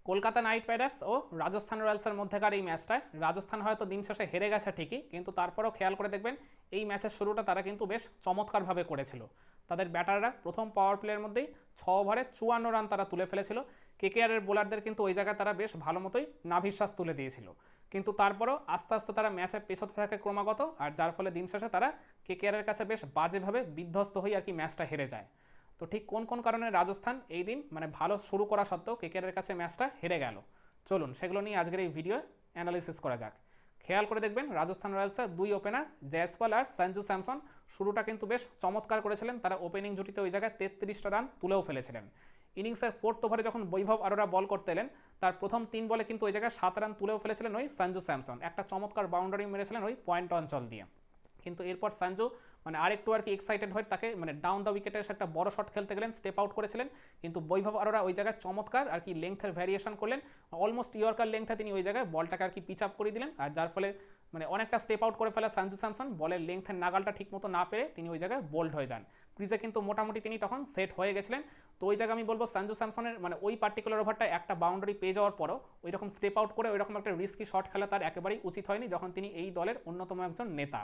Kolkata night Riders ও রাজস্থান রয়্যালসের মধ্যেকার এই ম্যাচটায় রাজস্থান হয়তো দিন শেষে হেরে গেছে ঠিকই, কিন্তু তারপরেও খেয়াল করে দেখবেন এই ম্যাচের শুরুটা তারা কিন্তু বেশ চমৎকারভাবে করেছিল। তাদের ব্যাটাররা প্রথম পাওয়ার প্লের মধ্যেই 6 ওভারে 54 রান তারা তুলে ফেলেছিল। কেকেআরের বোলারদের কিন্তু ওই জায়গায় তারা বেশ ভালো মতোই নাভিশ্বাস তুলে দিয়েছিল, কিন্তু তারপরেও আস্তে আস্তে তারা ম্যাচে পেছতে থাকে ক্রমাগত, আর যার ফলে দিন শেষে তারা কেকেআরের কাছে বেশ বাজেভাবে বিধ্বস্ত হয়ে আর কি ম্যাচটা হেরে যায়। তো ঠিক কোন কোন কারণে রাজস্থান এই দিন মানে ভালো শুরু করা সত্ত্বেও কেকেআরের কাছে ম্যাচটা হেরে গেল, চলুন সেগুলো নিয়ে আজকের এই ভিডিও অ্যানালিসিস করা যাক। খেয়াল করে দেখবেন রাজস্থান রয়্যালসের দুই ওপেনার জয়সওয়াল আর সঞ্জু স্যামসন শুরুটা কিন্তু বেশ চমৎকার করেছিলেন। তারা ওপেনিং জুটিতে ওই জায়গায় 33টা রান তুলেও ফেলেছিলেন। ইনিংসের 4th ওভারে যখন বৈভব আরোরা বল করতে এলেন, তার প্রথম 3 বলে কিন্তু ওই জায়গায় 7 রান তুলেও ফেলেছিলেন ওই সঞ্জু স্যামসন। একটা চমৎকার বাউন্ডারি মেরেছিলেন ওই পয়েন্ট অঞ্চল দিয়ে। কিন্তু এরপর সঞ্জু মানে আরেকটু আর কি এক্সাইটেড হয়ে তাকে মানে ডাউন দ্য উইকেটে এসে একটা বড় শট খেলতে গেলেন, স্টেপ আউট করেছিলেন, কিন্তু বৈভব আরোরা ওই জায়গায় চমৎকার আর কি লেংথের ভ্যারিয়েশন করলেন। অলমোস্ট ইয়র্কার লেংথে তিনি ওই জায়গায় বলটাকে আর কি পিচ আপ করে দিলেন, আর যার ফলে মানে অনেকটা স্টেপ আউট করে ফেলা সঞ্জু স্যামসন বলের লেংথের নাগালটা ঠিকমতো না পেরে তিনি ওই জায়গায় বোল্ড হয়ে যান। ক্রিজে কিন্তু মোটামুটি তিনি তখন সেট হয়ে গেছিলেন। তো ওই জায়গায় আমি বলবো সঞ্জু স্যামসনের মানে ওই পার্টিকুলার ওভারটা একটা বাউন্ডারি পেয়ে যাওয়ার পরও ওই রকম স্টেপ আউট করে ওই রকম একটা রিস্কি শট খেলা তার একেবারেই উচিত হয়নি, যখন তিনি এই দলের অন্যতম একজন নেতা।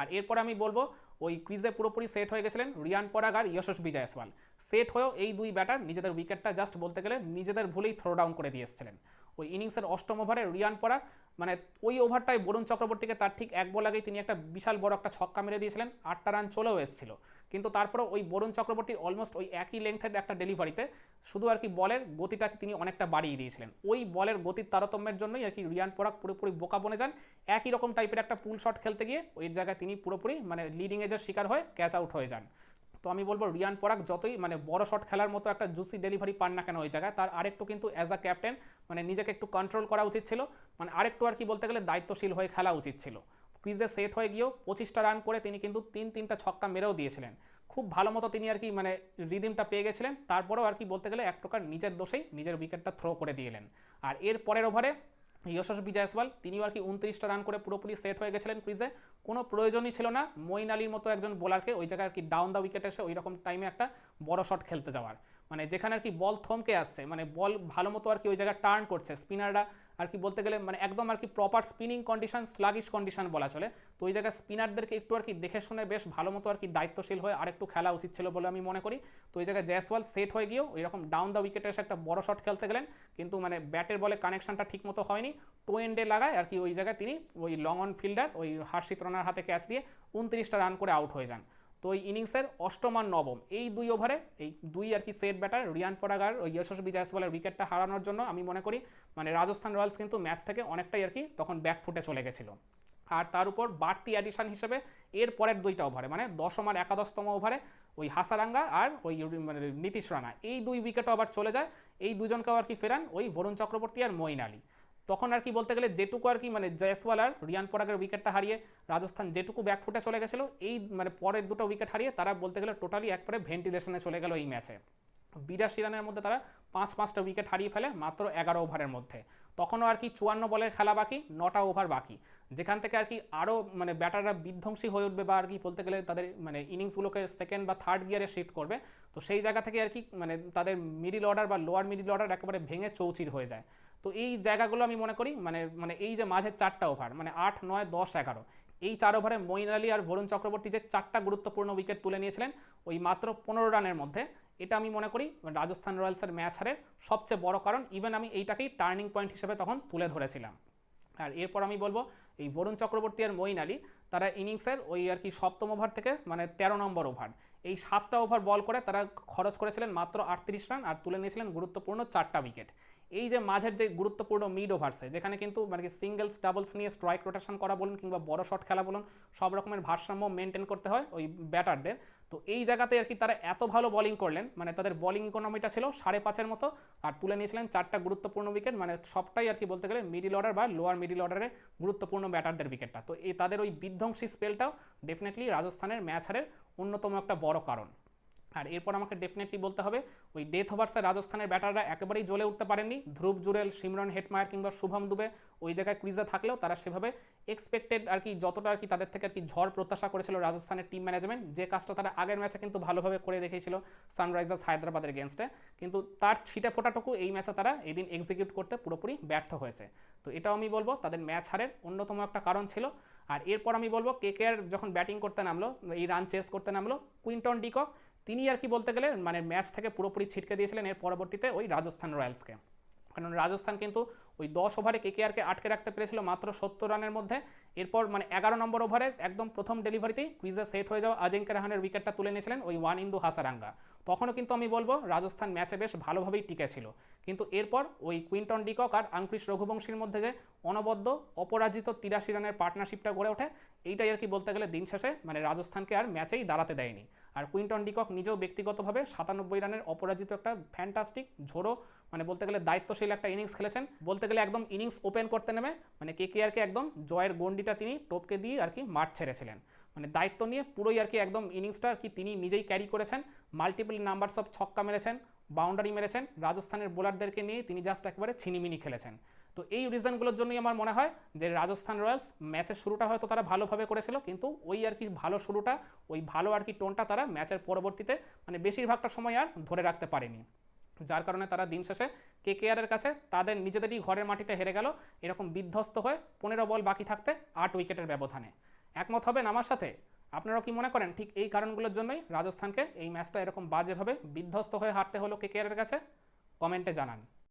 আর এরপর আমি বলবো ওই ক্রিজে পুরোপুরি সেট হয়ে গেছিলেন রিয়ান পরাগ আর যশস্বী জয়সওয়াল। সেট হয়েও এই দুই ব্যাটার নিজেদের উইকেটটা জাস্ট বলতে গেলে নিজেদের ভুলেই থ্রো ডাউন করে দিয়ে এসেছিলেন। ওই ইনিংসের 8ম ওভারে রিয়ান পরাগ মানে ওই ওভারটায় বরুণ চক্রবর্তীকে তার ঠিক এক বল আগেই তিনি একটা বিশাল বড় একটা ছক্কা মেরে দিয়েছিলেন, 8টা রান চলেও এসেছিল। কিন্তু তারপরে ওই বরুণ চক্রবর্তীর অলমোস্ট ওই একই লেংথের একটা ডেলিভারিতে শুধু আর কি বলের গতিটাকে তিনি অনেকটা বাড়িয়ে দিয়েছিলেন। ওই বলের গতির তারতম্যের জন্যই আর কি রিয়ান পরাগ পুরোপুরি বোকা বনে যান। একই রকম টাইপের একটা পুল শট খেলতে গিয়ে ওই জায়গায় তিনি পুরোপুরি মানে লিডিং এজের শিকার হয়ে ক্যাচ আউট হয়ে যান। তো আমি বলবো রিয়ান পরাগ যতই মানে বড় শট খেলার মতো একটা জুসি ডেলিভারি পান না কেন ওই জায়গায়, তার আরেকটু কিন্তু অ্যাজ আ ক্যাপ্টেন মানে নিজেকে একটু কন্ট্রোল করা উচিত ছিল, মানে আরেকটু আর কি বলতে গেলে দায়িত্বশীল হয়ে খেলা উচিত ছিল। ক্রিজে সেট হয়ে গিয়েও 25টা রান করে তিনি কিন্তু 3-3টা ছক্কা মেরেও দিয়েছিলেন। খুব ভালো মতো তিনি আর কি মানে রিদিমটা পেয়ে গেছিলেন, তারপরেও আর কি বলতে গেলে এক প্রকার নিজের দোষেই নিজের উইকেটটা থ্রো করে দিয়েলেন। আর এর পরের ওভারে যশস্বী জয়সওয়াল তিনিও আর কি 29টা রান করে পুরোপুরি সেট হয়ে গেছিলেন ক্রিজে। কোনো প্রয়োজনই ছিল না মঈন আলীর মতো একজন বোলারকে ওই জায়গায় আর কি ডাউন দ্য উইকেটে এসে ওই রকম টাইমে একটা বড় শট খেলতে যাওয়ার, মানে যেখানে আর কি বল থমকে আসছে, মানে বল ভালো মতো আর কি ওই জায়গায় টার্ন করছে, স্পিনাররা আর কি বলতে গেলে মানে একদম আর কি proper spinning condition, sluggish condition বলা চলে। তো ওই জায়গায় স্পিনারদেরকে একটু আর কি দেখে শুনে বেশ ভালো মতো আর কি দায়িত্বশীল হয়ে আরেকটু খেলা উচিত ছিল বলে আমি মনে করি। তো ওই জায়গায় জয়সওয়াল সেট হয়ে গিয়েও ওই রকম ডাউন দ্য উইকেটে এসে একটা বড় শট খেলতে গেলেন, কিন্তু মানে ব্যাটের বলে কানেকশনটা ঠিক মতো হয়নি। টো এন্ডে লাগায় আর কি ওই জায়গায় তিনি ওই লং অন ফিল্ডার ওই হর্ষিত রানার হাতে ক্যাচ দিয়ে 29টা রান করে আউট হয়ে যান। তো ওই ইনিংসের 8ম আর 9ম এই দুই ওভারে এই দুই আর কি সেট ব্যাটার রিয়ান পরাগ আর ওই যশস্বী জয়সওয়ালের উইকেটটা হারানোর জন্য আমি মনে করি মানে রাজস্থান রয়্যালস কিন্তু ম্যাচ থেকে অনেকটাই আর কি তখন ব্যাকফুটে চলে গেছিল। আর তার উপর বাড়তি অ্যাডিশন হিসেবে এর পরের দুইটা ওভারে মানে 10ম আর 11তম ওভারে ওই হাসারাঙ্গা আর ওই মানে নীতিশ রানা এই দুই উইকেটও আবার চলে যায়। এই দুজনকেও আর কি ফেরান ওই বরুণ চক্রবর্তী আর মঈন আলী। তখন আর কি বলতে গেলে যেটুকু আর কি মানে জয়সওয়াল আর রিয়ান পরাগের উইকেটটা হারিয়ে রাজস্থান যেটুকু ব্যাকফুটে চলে গেছিল, এই মানে পরের দুটো উইকেট হারিয়ে তারা বলতে গেলে টোটালি একবারে ভেন্টিলেশনে চলে গেল এই ম্যাচে। 82 রানের মধ্যে তারা 5-5টা উইকেট হারিয়ে ফেলে মাত্র 11 ওভারের মধ্যে। তখনও আর কি 54 বলের খেলা বাকি, 9টা ওভার বাকি, যেখান থেকে আর কি আরও মানে ব্যাটাররা বিধ্বংসী হয়ে উঠবে বা আর কি বলতে গেলে তাদের মানে ইনিংসগুলোকে সেকেন্ড বা থার্ড গিয়ারে শিফট করবে। তো সেই জায়গা থেকে আর কি মানে তাদের মিডিল অর্ডার বা লোয়ার মিডিল অর্ডার একেবারে ভেঙে চৌচির হয়ে যায়। তো এই জায়গাগুলো আমি মনে করি মানে মানে এই যে মাঝের 4টা ওভার মানে 8, 9, 10, 11 এই 4 ওভারে মঈন আলী আর বরুণ চক্রবর্তী যে 4টা গুরুত্বপূর্ণ উইকেট তুলে নিয়েছিলেন ওই মাত্র 15 রানের মধ্যে, এটা আমি মনে করি রাজস্থান রয়্যালসের ম্যাচ হারের সবচেয়ে বড় কারণ। ইভেন আমি এইটাকেই টার্নিং পয়েন্ট হিসেবে তখন তুলে ধরেছিলাম। আর এরপর আমি বলবো এই বরুণ চক্রবর্তী আর মঈন আলী তারা ইনিংসের ওই আর কি 7ম ওভার থেকে মানে 13 নম্বর ওভার এই 7টা ওভার বল করে তারা খরচ করেছিলেন মাত্র 38 রান আর তুলে নিয়েছিলেন গুরুত্বপূর্ণ 4টা উইকেট। এই যে মাঝের যে গুরুত্বপূর্ণ মিড ওভার্সে যেখানে কিন্তু মানে সিঙ্গেলস ডাবলস নিয়ে স্ট্রাইক রোটেশন করা বলুন কিংবা বড় শট খেলা বলুন, সব রকমের ভারসাম্য মেনটেন করতে হয় ওই ব্যাটারদের। তো এই জায়গাতে আর কি তারা এত ভালো বোলিং করলেন, মানে তাদের বোলিং ইকোনমিটা ছিল 5.5-এর মতো আর তুলে নিয়েছিলেন 4টা গুরুত্বপূর্ণ উইকেট, মানে সবটাই আর কি বলতে গেলে মিডিল অর্ডার বা লোয়ার মিডিল অর্ডারের গুরুত্বপূর্ণ ব্যাটারদের উইকেটটা। তো এই তাদের ওই বিধ্বংসী স্পেলটাও ডেফিনেটলি রাজস্থানের ম্যাচ হারের অন্যতম একটা বড় কারণ। আর এরপর আমাকে ডেফিনেটলি বলতে হবে ওই ডেথ ওভার্সে রাজস্থানের ব্যাটাররা একেবারেই জ্বলে উঠতে পারেননি। ধ্রুব জুরেল, সিমরন হেটমায়ার কিংবা শুভম দুবে ওই জায়গায় ক্রিজে থাকলেও তারা সেভাবে এক্সপেক্টেড আর কি যতটা আর কি তাদের থেকে আর কি ঝড় প্রত্যাশা করেছিল রাজস্থানের টিম ম্যানেজমেন্ট, যে কাজটা তারা আগের ম্যাচে কিন্তু ভালোভাবে করে দেখিয়েছিল সানরাইজার্স হায়দ্রাবাদের এগেনস্টে, কিন্তু তার ছিটে ফোটাটুকু এই ম্যাচে তারা এই দিন এক্সিকিউট করতে পুরোপুরি ব্যর্থ হয়েছে। তো এটাও আমি বলবো তাদের ম্যাচ হারের অন্যতম একটা কারণ ছিল। আর এরপর আমি বলবো কেকেআর যখন ব্যাটিং করতে নামলো, এই রান চেস করতে নামলো, কুইন্টন ডিকক তিনি আর কি বলতে গেলে মানে ম্যাচ থেকে পুরোপুরি ছিটকে দিয়েছিলেন এর পরবর্তীতে ওই রাজস্থান রয়্যালসকে। কারণ রাজস্থান কিন্তু ওই 10 ওভারে কেকেআরকে আটকে রাখতে পেরেছিল মাত্র 70 রানের মধ্যে। এরপর মানে 11 নম্বর ওভারের একদম প্রথম ডেলিভারিতেই ক্রিজে সেট হয়ে যাওয়া আজিঙ্ক্য রাহানের উইকেটটা তুলে নিয়েছিলেন ওই ওয়ানিন্দু হাসারাঙ্গা। তখনও কিন্তু আমি বলবো রাজস্থান ম্যাচে বেশ ভালোভাবেই টিকে ছিল। কিন্তু এরপর ওই কুইন্টন ডিকক আর আঙ্কুশ রঘুবংশীর মধ্যে যে অনবদ্য অপরাজিত 83 রানের পার্টনারশিপটা গড়ে ওঠে, এইটাই আর কি বলতে গেলে দিন শেষে মানে রাজস্থানকে আর ম্যাচেই দাঁড়াতে দেয়নি। আর কুইন্টন ডিকক নিজেও ব্যক্তিগতভাবে 97 রানের অপরাজিত একটা ফ্যান্টাস্টিক ঝোড়ো মানে বলতে গেলে দায়িত্বশীল একটা ইনিংস খেলেছেন। বলতে গেলে একদম ইনিংস ওপেন করতে নেমে মানে কেকেআরকে একদম জয়ের গন্ডিটা তিনি টপকে দিয়ে আর কি মাঠ ছেড়েছিলেন। মানে দায়িত্ব নিয়ে পুরোই আর কি একদম ইনিংসটা আর কি তিনি নিজেই ক্যারি করেছেন। মাল্টিপল নাম্বারস অফ ছক্কা মেরেছেন, বাউন্ডারি মেরেছেন, রাজস্থানের বোলারদেরকে নিয়ে তিনি জাস্ট একবারে ছিনিমিনি খেলেছেন। তো এই রিজনগুলোর জন্যই আমার মনে হয় যে রাজস্থান রয়্যালস ম্যাচের শুরুটা হয়তো তারা ভালোভাবে করেছিল, কিন্তু ওই আর কি ভালো শুরুটা, ওই ভালো আর কি টোনটা তারা ম্যাচের পরবর্তীতে মানে বেশিরভাগটা সময় আর ধরে রাখতে পারেনি, যার কারণে তারা দিন শেষে কেকেআরের কাছে তাদের নিজেদেরই ঘরের মাটিতে হেরে গেল এরকম বিধ্বস্ত হয়ে 15 বল বাকি থাকতে 8 উইকেটের ব্যবধানে। একমত হবেন আমার সাথে? আপনারাও কি মনে করেন ঠিক এই কারণগুলোর জন্যই রাজস্থানকে এই ম্যাচটা এরকম বাজেভাবে বিধ্বস্ত হয়ে হারতে হলো কেকেআরের কাছে? কমেন্টে জানান।